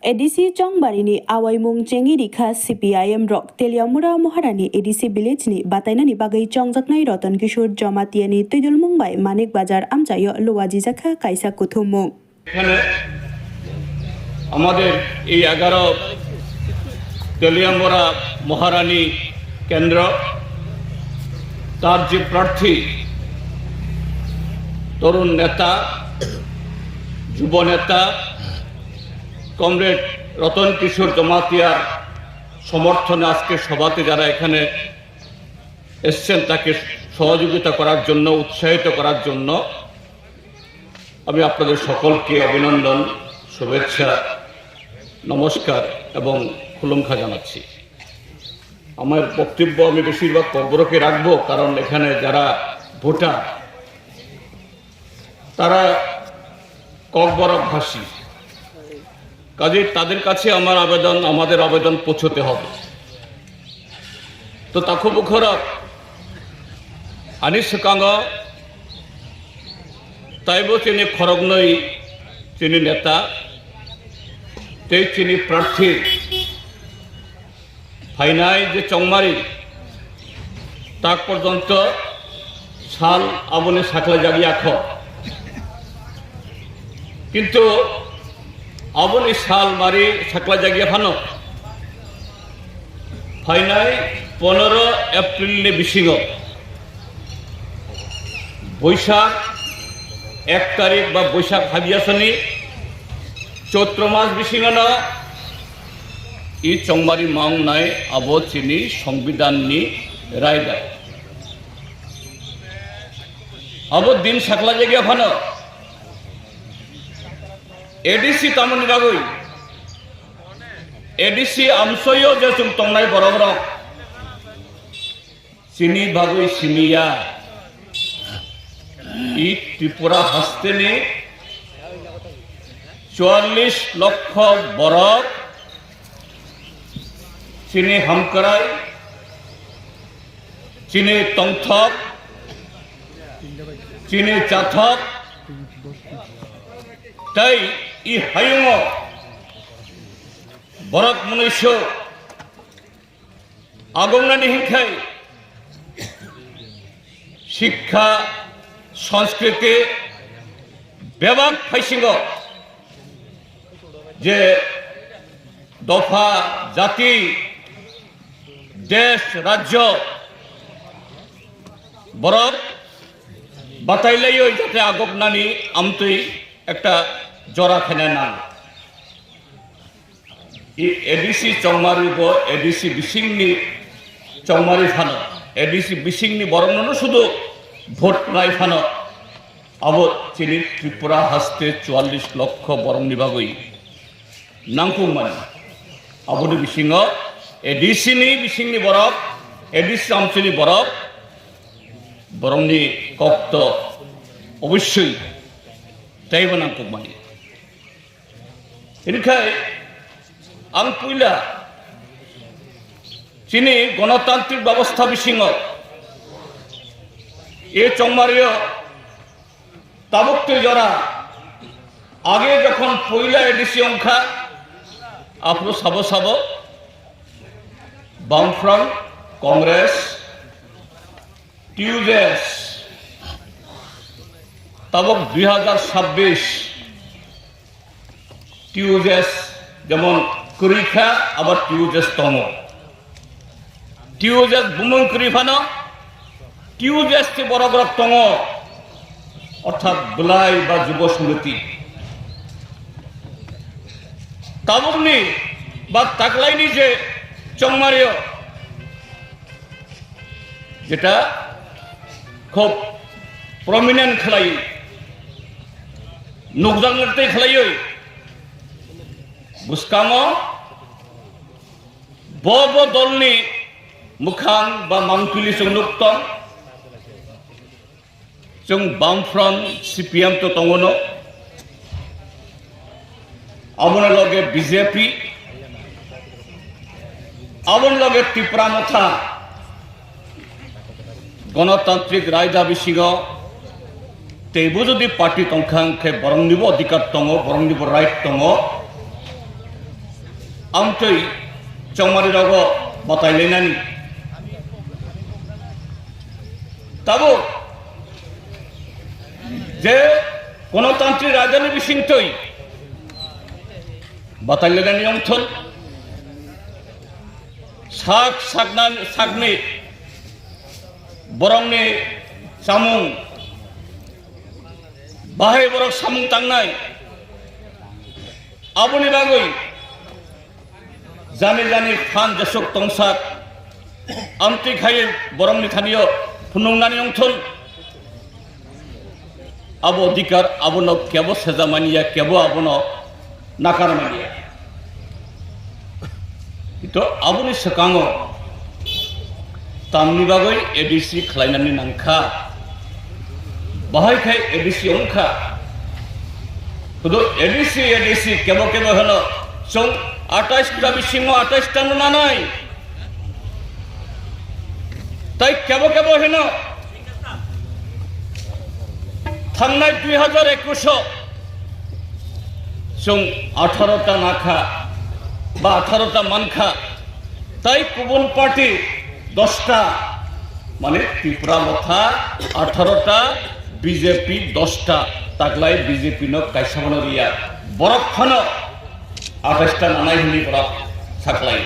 ADC चंगबारिनि आवाइमुं चेंगी रिखा CPIM रक तेलियामुरा महारानी ADC विलेजनि बातायनानि बागै चंगजाकनाय रतन किशोर जमातियानि तैदुल मुंबाई मानिक बाजार आमचायो लोवाजी जाखा कायसा कुथुमु এখানে আমাদের এই 11 তেলিয়ামুরা মহারানী কেন্দ্র তার যে প্রার্থী তরুণ নেতা যুব নেতা কমরেড রতন কিশোর জমাতিয়ার সমর্থনে আজকে সভাতে যারা এখানে এসেছেন তাকে সহযোগিতা করার জন্য উৎসাহিত করার জন্য আমি আপনাদের সকলকে অভিনন্দন শুভেচ্ছা নমস্কার এবং খুলুমখা জানাচ্ছি। আমার বক্তব্য আমি বেশিরভাগ ককবরকে রাখবো, কারণ এখানে যারা ভোটার তারা ককবরকভাষী, কাজে তাদের কাছে আমাদের আবেদন পৌঁছতে হবে। তো তাকো বুখরক আনিস কাঙ্গ তাইবো চিনি খরগনই চিনি নেতা তেই চিনি প্রার্থী ফাইনাই যে চংমারি তাক পর্যন্ত সাল আবনে সাকলা জাগিয়ে আখ, কিন্তু আবনি সাল মারি সাকলা জাগিয়ে ফানো ফাইনাই 15 এপ্রিল বিশিং বৈশাখ 1 তারিখ বা বৈশাখ হাবিয়াসনি চৈত্র মাস বিশিঙন ই চংমারি মাং নাই আবো চিনি সংবিধাননি রায় দেয় আবো দিন সাকলা জায়গা ফানো এডিসি তামনি বাগুই এডিসি আমসইও যে চুম তংনাই বড় বড় চিনি বাগুই সিমিয়া ই ত্রিপুরা হস্তেনি 44 লক্ষ বরক চিনি হামকরাই চিনি তংথক চিনি চাথক তাই ই হাইং বরক মনুষ্য আগমনানি হিংখাই শিক্ষা সংস্কৃতি ব্যাপক ফাইসিং যে দফা জাতি দেশ রাজ্য বরফ বাতাইলাই যাতে আগবনানি আমতই একটা জরা খেনে না এডিসি চংমারি এডিসি বিশিংনি চংমারি ফানো এডিসি বিশিংনি বরং শুধু ভোট নাই ফানো আবো চিনি ত্রিপুরা হাসতে 44 লক্ষ বরং নিবাগই নাংকুং মানে আবুনি বিশিং এডিসিনি বিশিংনি বরফ এডিসি আমচিনি বরফ বরংনি কক্ত অবশ্যই তাইব নাংকুং মানে এনিখাই আং পুইলা চিনি গণতান্ত্রিক ব্যবস্থা বিশিং এ চংমারিও তাবুকতে জরা আগে যখন পয়লা এডিসি অংখা আপনো সাব বামফ্রন্ট কংগ্রেস টিউজেস তাবক 2026 টিউজেস যেমন কুরিখা আবার টিউজেস তম টিউজেস বুমং কুরিফানো টিউজেস তে বড় বড় তম অর্থাৎ বুলাই বা যুব সমিতি তাবুকনি বা তাকলাইনি যে চংমারিও যেটা খুব প্রমিনেন্ট খেলাই নুকজাংতে খেলাই বুসকাম ব দলনি মুখাং বা মাংকুলি সংযুক্তং जों बामफ्रन्ट CPM तो तंगनो आबोने लगे BJP आबोन लगे टिप्रा मथा गणतांत्रिक राय दाबी सिंह तेबो जदि पार्टी तंखांखे बरंनिबो अधिकार दङ बरंनिबो राइट दङ আমtoi chongmari rogo batailenani tabo যে গণতান্ত্রিক রাজধানী বিশিংটই batailenani omthon sakni borongni samung bahai borok samung tangnai aboni bagoi jani fan jesok tongsak amti khaye borongni thaniyo phunungnani omthon abo dikar abono kebo sejamaniya kebo abono nakarmaniya itu aboni sekango tamni bagoi ADC khlainani nangkha bahai khai ADC ongkha kudu ADC kebo hono song 28 ta bisingo 28 ta nanai tai kebo hono थांनाय 2021 जों 18টা नाखा বা 18টা मानखा তাই गुबुन party 10টা মানে ত্রিপুরা মথা 18টা BJP 10টা তাকলাই BJP ন কাইসাবন রিয়া বরফ খনো 28টা নানাই হিনি বরফ সাকলাই